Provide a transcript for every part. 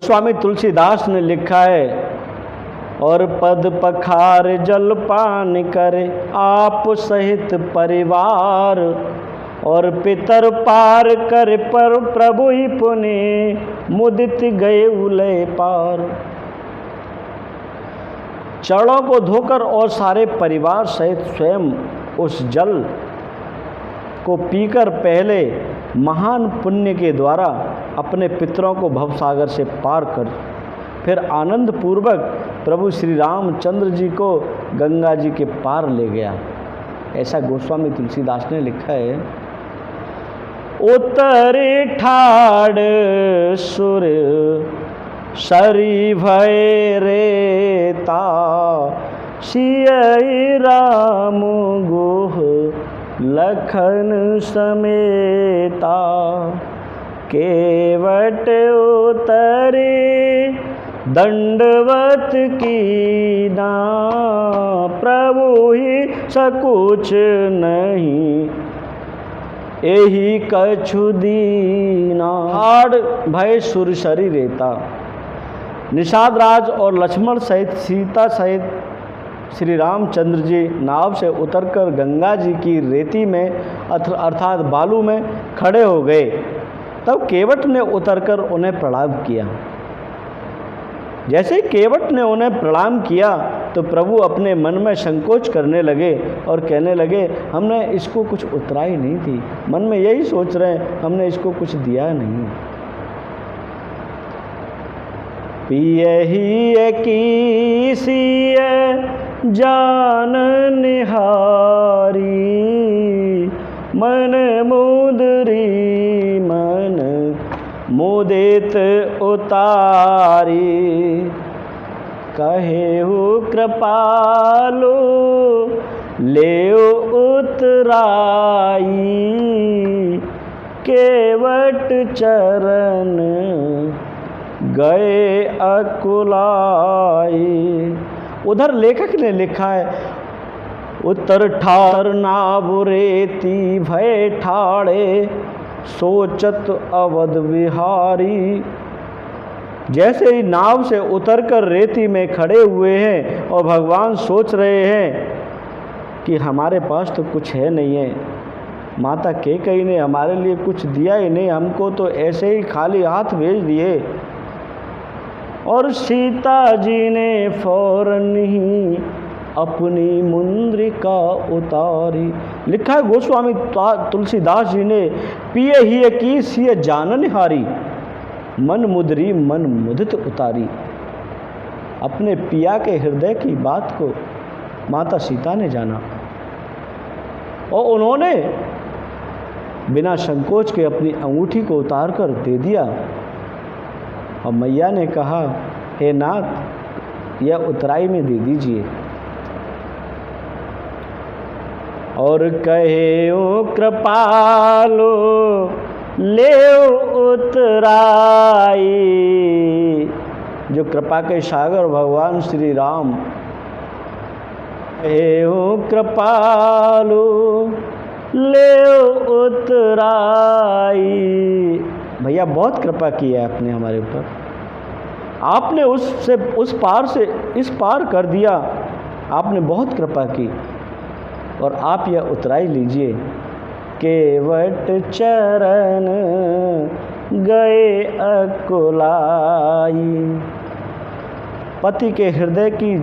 स्वामी तुलसीदास ने लिखा है, और पद पखार जलपान करे आप सहित परिवार, और पितर पार कर पर प्रभु ही पुनि मुदित गए उलय पार। चरणों को धोकर और सारे परिवार सहित स्वयं उस जल को पीकर पहले महान पुण्य के द्वारा अपने पितरों को भवसागर से पार कर फिर आनंद पूर्वक प्रभु श्री रामचंद्र जी को गंगा जी के पार ले गया। ऐसा गोस्वामी तुलसीदास ने लिखा है। उतरे ठाड़ सुर सरी भय रेता, सियई राम गुह लखन समेता, केवट उतरे दंडवत कीना, प्रभु ही सकुच नहीं एही कछु दीना। हाड़ भय सुरसरी रेता। निषाद राज और लक्ष्मण सहित सीता सहित श्री रामचंद्र जी नाव से उतरकर गंगा जी की रेती में अर्थात बालू में खड़े हो गए। तब केवट ने उतरकर उन्हें प्रणाम किया। जैसे ही केवट ने उन्हें प्रणाम किया तो प्रभु अपने मन में संकोच करने लगे और कहने लगे, हमने इसको कुछ उतराई नहीं थी। मन में यही सोच रहे हैं, हमने इसको कुछ दिया नहीं। पियहि की सिय जान निहारी, मन मुदरी मन मुदित उतारी, कहेहु कृपालु लेओ उतराई, केवट चरण गए अकुलाई। उधर लेखक ने लिखा है, उत्तर ठार नाबुरेती भय ठाड़े, सोचत अवध विहारी। जैसे ही नाव से उतरकर रेती में खड़े हुए हैं और भगवान सोच रहे हैं कि हमारे पास तो कुछ है नहीं है, माता कैकेयी ने हमारे लिए कुछ दिया ही नहीं, हमको तो ऐसे ही खाली हाथ भेज दिए। और सीता जी ने फौरन ही अपनी मुंद्रिका उतारी। लिखा है गोस्वामी तुलसीदास जी ने, पिए ही की सिय जानन हारी, मन मुदरी मन मुदित उतारी। अपने पिया के हृदय की बात को माता सीता ने जाना और उन्होंने बिना संकोच के अपनी अंगूठी को उतार कर दे दिया। और मैया ने कहा, हे नाथ, यह उतराई में दे दीजिए। और कहे ओ कृपालो ले उतराई। जो कृपा के सागर भगवान श्री राम, हे ओ कृपालो ले उतराई। भैया बहुत कृपा की है आपने हमारे ऊपर, आपने उस पार से इस पार कर दिया, आपने बहुत कृपा की। और आप यह उतराई लीजिए, केवट चरण गए अकुलाई। पति के हृदय की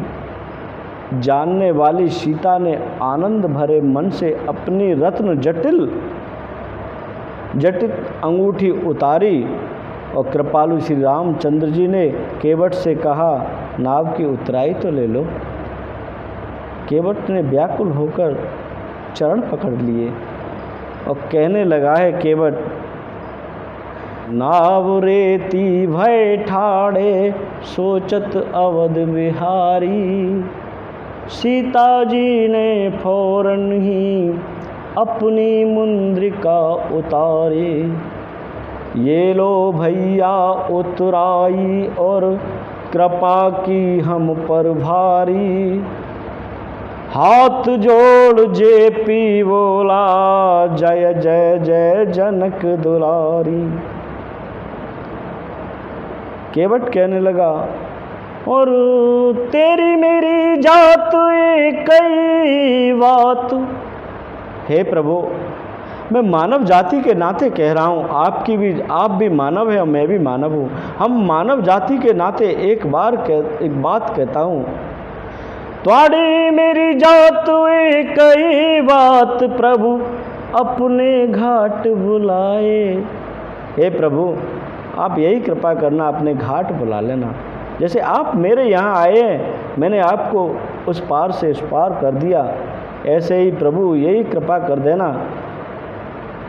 जानने वाली सीता ने आनंद भरे मन से अपनी रत्न जटित अंगूठी उतारी और कृपालु श्री रामचंद्र जी ने केवट से कहा, नाव की उतराई तो ले लो। केवट ने व्याकुल होकर चरण पकड़ लिए और कहने लगा है केवट, नाव रेती भय ठाड़े, सोचत अवध विहारी। सीता जी ने फौरन ही अपनी मुंद्रिका उतारी। ये लो भैया उतराई और कृपा की हम पर भारी। हाथ जोड़ जेपी बोला, जय जय जय जनक दुलारी। केवट कहने लगा, और तेरी मेरी जात एक ही बात। हे प्रभु, मैं मानव जाति के नाते कह रहा हूँ, आप भी मानव है और मैं भी मानव हूँ। हम मानव जाति के नाते एक बात कहता हूँ, त्वाड़ी मेरी जात एक ही बात, प्रभु अपने घाट बुलाए। हे प्रभु, आप यही कृपा करना, अपने घाट बुला लेना। जैसे आप मेरे यहाँ आए हैं, मैंने आपको उस पार से इस पार कर दिया, ऐसे ही प्रभु यही कृपा कर देना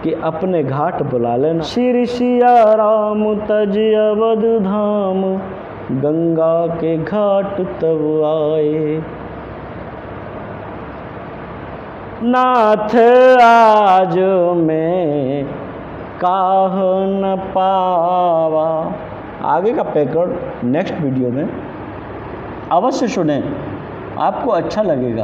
कि अपने घाट बुला लेना। श्री सिया राम तज अवध धाम, गंगा के घाट तब आए। नाथ आज मैं काह न पावा। आगे का पैकर्ड नेक्स्ट वीडियो में अवश्य सुनें, आपको अच्छा लगेगा।